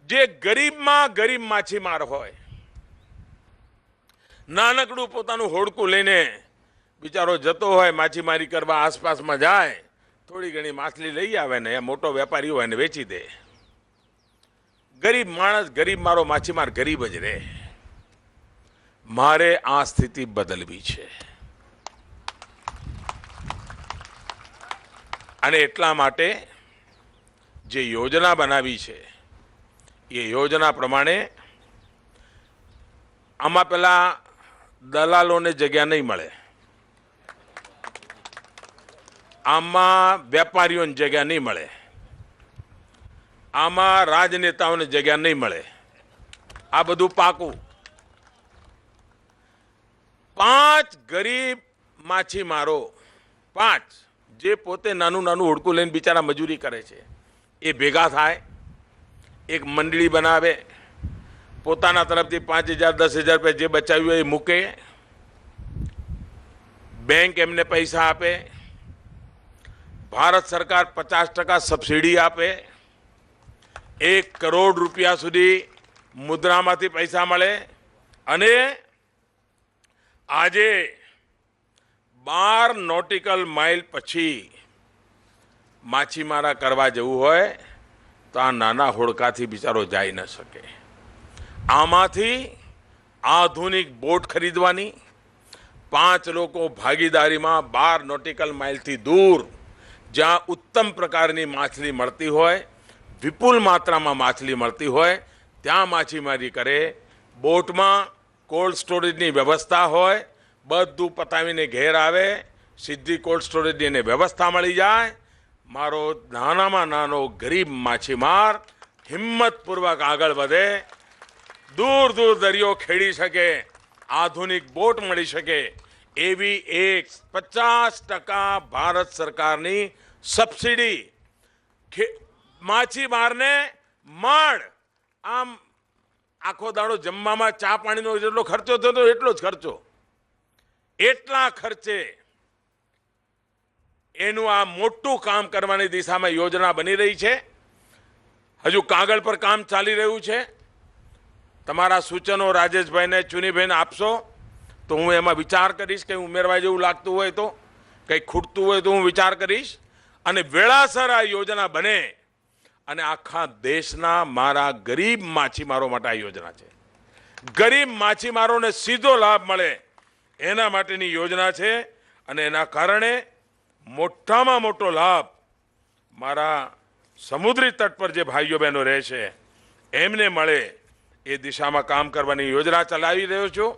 જે ગરીબમાં ગરીબ માછીમાર હોય, નાનકડું પોતાનું હોડકું લઈને બિચારો જતો હોય માછીમારી કરવા, આસપાસમાં જાય, થોડી ઘણી માછલી લઈ આવે ને એ મોટો વેપારી હોય ને વેચી દે. ગરીબ માણસ, ગરીબ મારો માછીમાર ગરીબ જ રહે. મારે આ સ્થિતિ બદલવી છે અને એટલા માટે જે યોજના બનાવી છે એ યોજના પ્રમાણે આમાં પેલા દલાલોને જગ્યા નહીં મળે, આમાં વેપારીઓને જગ્યા નહીં મળે, આમાં રાજનેતાઓને જગ્યા નહીં મળે. આ બધું પાકું. 5 ગરીબ માછીમારો, 5 જે પોતે નાનું નાનું હોડકું લઈને બિચારા મજૂરી કરે છે, એ ભેગા થાય, એક મંડળી બનાવે, પોતાના તરફથી 5,000 10,000 રૂપિયા જે બચાવ્યું હોય એ મૂકે, બેંક એમને પૈસા આપે, ભારત સરકાર 50% સબસિડી આપે, 1 કરોડ રૂપિયા સુધી મુદ્રામાંથી પૈસા મળે. અને આજે 12 નોટિકલ માઇલ પછી માછીમારા કરવા જવું હોય તો આ નાના હોડકાથી બિચારો જઈ ન શકે. આમાંથી આધુનિક બોટ ખરીદવાની, 5 લોકો ભાગીદારીમાં 12 નોટિકલ માઇલથી દૂર જ્યાં ઉત્તમ પ્રકારની માછલી મળતી હોય, વિપુલ માત્રામાં માછલી મળતી હોય, ત્યાં માછીમારી કરે. બોટમાં કોલ્ડ સ્ટોરેજની વ્યવસ્થા હોય, બધું પતાવીને ઘેર આવે, સીધી કોલ્ડ સ્ટોરેજની એને વ્યવસ્થા મળી જાય. મારો નાનામાં નાનો ગરીબ માછીમાર હિંમતપૂર્વક આગળ વધે, દૂર દૂર દરિયો ખેડી શકે, આધુનિક બોટ મળી શકે એવી એક 50% ભારત સરકારની સબસિડી માછીમારને મળ. આમ આખો દાડો જમવામાં ચા પાણીનો જેટલો ખર્ચો થતો એટલો જ ખર્ચો, એટલા ખર્ચે એનું આ મોટું કામ કરવાની દિશામાં યોજના બની રહી છે. હજુ કાગળ પર કામ ચાલી રહ્યું છે. તમારા સૂચનો રાજેશભાઈને, ચુનીભાઈને આપશો તો હું એમાં વિચાર કરીશ. કંઈ ઉમેરવા જેવું લાગતું હોય તો, કંઈ ખૂટતું હોય તો હું વિચાર કરીશ. અને વેળાસર આ યોજના બને અને આખા દેશના મારા ગરીબ માછીમારો માટે આ યોજના છે. ગરીબ માછીમારોને સીધો લાભ મળે એના માટેની યોજના છે. અને એના કારણે મોટામાં મોટો લાભ મારા સમુદ્રી તટ પર જે ભાઈઓ બહેનો રહે છે એમને મળે એ દિશામાં કામ કરવાની યોજના ચલાવી રહ્યો છું.